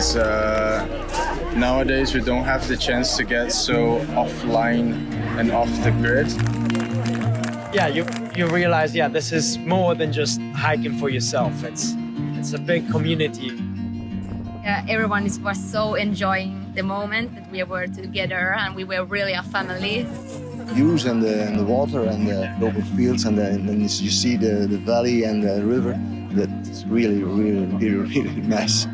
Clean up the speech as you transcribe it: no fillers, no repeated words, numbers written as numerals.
because nowadays we don't have the chance to get so offline and off the grid. Yeah, you realize, yeah, this is more than just hiking for yourself. It's a big community. Yeah, everyone was so enjoying the moment that we were together, and we were really a family. Views and the water and the open fields, and then you see the valley and the river. That's really, really, really, really nice.